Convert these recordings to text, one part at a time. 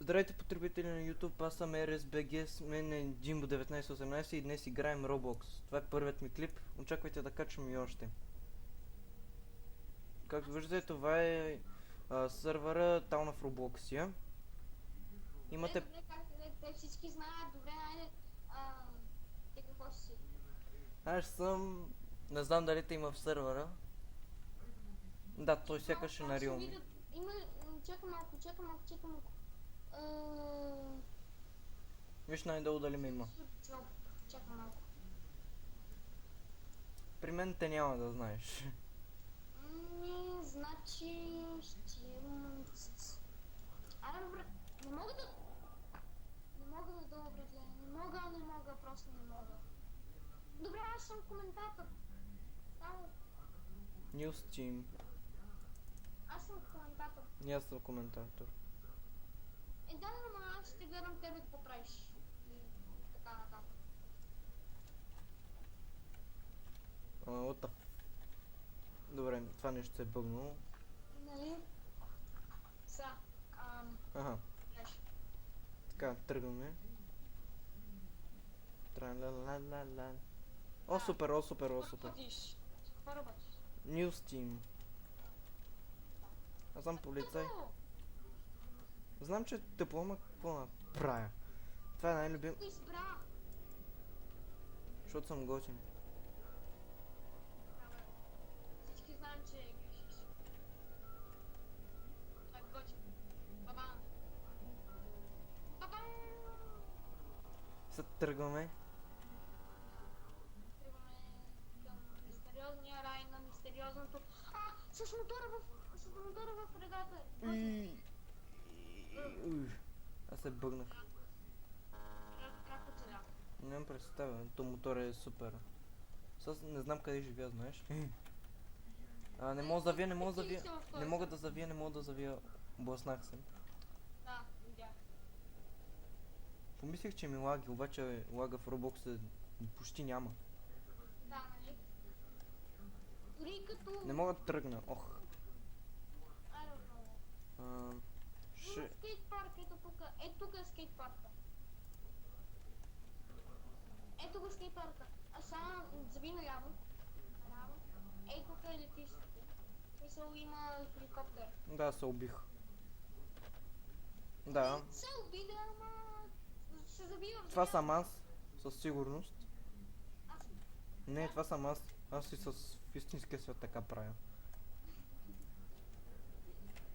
Здравейте, потребители на YouTube, аз съм RSBG, с мен е Jimbo1918 и днес играем Roblox. Това е първият ми клип, очаквайте да качвам и още. Както виждате, това е сървъра Town of Robloxia. Имате... Добре, те всички знаят, добре, айде, те какво си? Аз съм... Не знам дали те има в сървъра. Да, той сякаш е на Realme. Има, чакай малко. Виж най-долу дали ме има. Чакай малко. При мен те няма да знаеш. Значи, ще имам... добре, не мога да... добре, не мога, просто не мога. Добре, аз съм коментатор. Само, News Team. аз съм коментатор. И аз съм коментатор. Да, но аз ще гледам тебе какво правиш. И така нататък. What the... Добре, това нещо се е бъгнало. Нали? Аха. Така, тръгваме. Тра-ла-ла-ла-ла. О, супер. Какво работиш? News Team. Аз съм полицай. Знам, че те поема какво направя. Това е най-любим... Избра! Защото съм готин. Всички знаем, че грешиш. Това е готин. Бабам! Бабам! Сега тръгваме. Тръгваме към мистериозния рай на мистериозното... С мотора в редата. Аз се бъгнах. Как оцеля? Нямам представа. То мотор е супер. Сега не знам къде живея, знаеш. Не мога да завия, не мога да завия. Не мога да завия, не мога да завия. Блъснах се. Да, видях. Помислих, че ми лаги, обаче лага в Roblox почти няма. Да, нали? Дори като... Не мога да тръгна, ох. I don't know. Скейт парк, ето тук. Ето тук е скейт парка. Ето го скейт парка. А сега заби наляво. Ето тук е летището. Мисъл има хеликоптер. Да, се убих. Да. Се обида, ама... се забива. Това съм аз, със сигурност. Аз... Не, това съм аз. Аз и в истинския свят така правя.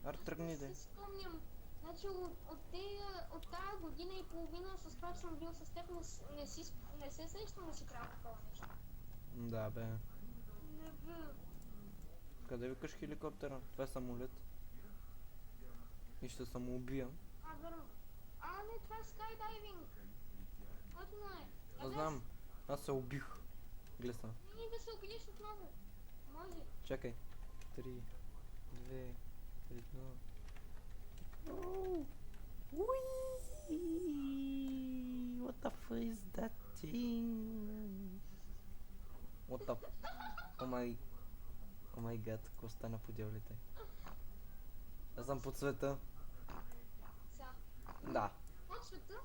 Аре, тръгни де. Аз си спомням. Значи от тази година и половина, с която съм бил с теб, не се срещам да си правя такова нещо. Да, бе. Не бе. Къде викаш хеликоптера? Това е самолет. И ще самоубия. Верно. Не, това е скайдайвинг. Готино е. Аз знам. Аз се убих. Глеса. Не да се убиеш отново. Може. Чакай. 3, 2, 1. What the fuck is that thing? What the... Oh my god, какво стана по дяволите? Аз съм под света. Сега. Да. От света?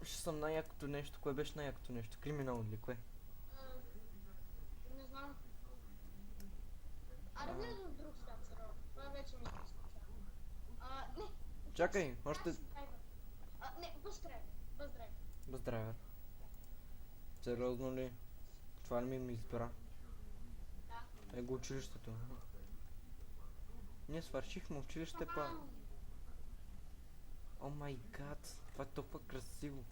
Ще съм най-якото нещо. Кое беше най-якото нещо? Криминално ли? Кое? Не знам. Да влезем в друг свят, сега. Това вече ми е изключава. Не. Чакай, още... Не, бъз драйвер. Без драйвер. Сериозно ли? Това ли ми избра? Да. Го училището. Ние свършихме училище па... О май гад, това е толкова красиво.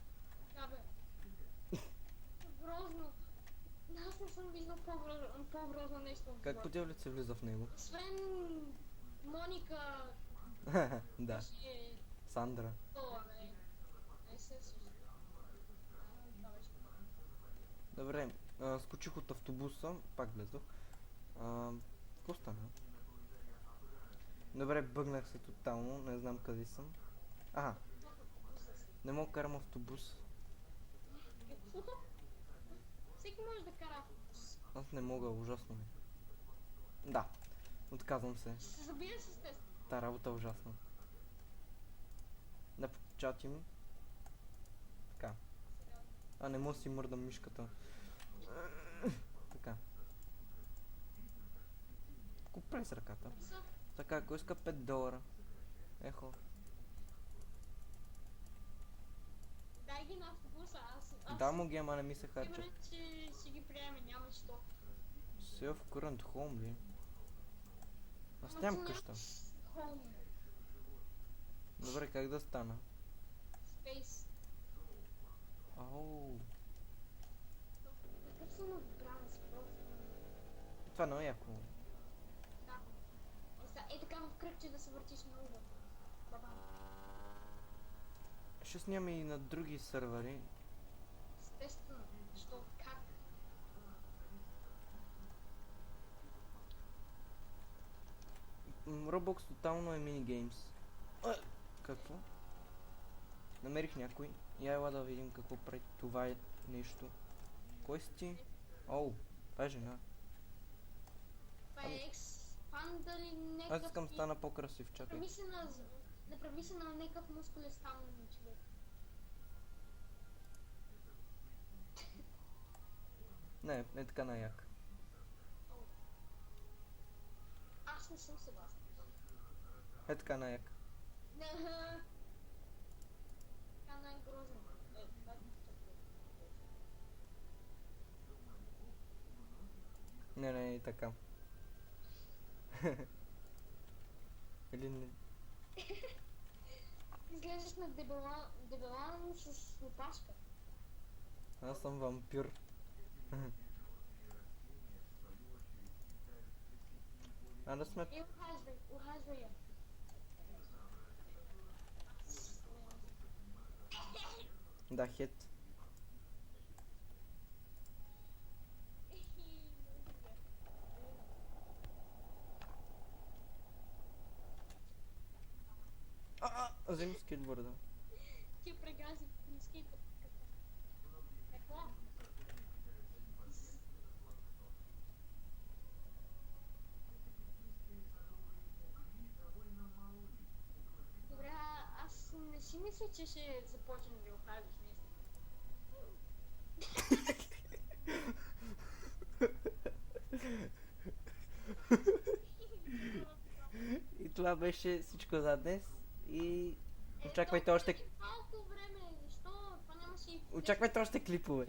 Да, бе. Грозно. Аз не съм виждал по-грозно нещо в Как по дяволите се влиза в него? Освен Моника... Да, Сандра. Не се слуша. Добре, скочих от автобуса, пак влезох. Какво стана? Добре, бъгнах се тотално, не знам къде съм. Не мога да карам автобус. Какво? Всеки може да кара автобус. Аз не мога, ужасно ми. Да, отказвам се. Ще се забия с тест. Та работа е ужасна. чатим. Така. А, не мога да си мърдам мишката. Така. Купрай с ръката. Така, ако иска $5. Ехо. Дай ги на автобуса, аз... Да му ги, ама не ми се харчат. Сигурен, че си ги приеме, няма що. Self current home ли? Аз Ама нямам ти къща. нямаш home. Добре, как да стана? Space. Ау. Какъв съм отбран с просто? Това много яко. Да. Е така в кръгче да се въртиш много. Баба. Ще снимаме и на други сървъри. Естествено. Що? Как? Roblox тотално е минигеймс. Какво? Намерих някой. Я ела да видим какво прави това е нещо. Кой си ти? Оу, това е жена. Това е експандали някакъв... Аз искам да стана по-красив, чакай. Направи се на някакъв мускулестан човек. Не, не така на-як. Аз не съм съгласна. Е така на-як. Така най-грозно. Не, не, така. Или не. Изглеждаш на дебелан с опашка. Аз съм вампир. А да сме... Ухажвай я. Да, хет. Вземи скейтборда. Ти прегази на скейта. Какво? Добре, аз не си мисля, че ще започнем да ухажваш И това беше всичко за днес. И очаквайте още... Малко време, защо? Това нямаше и... Очаквайте още клипове.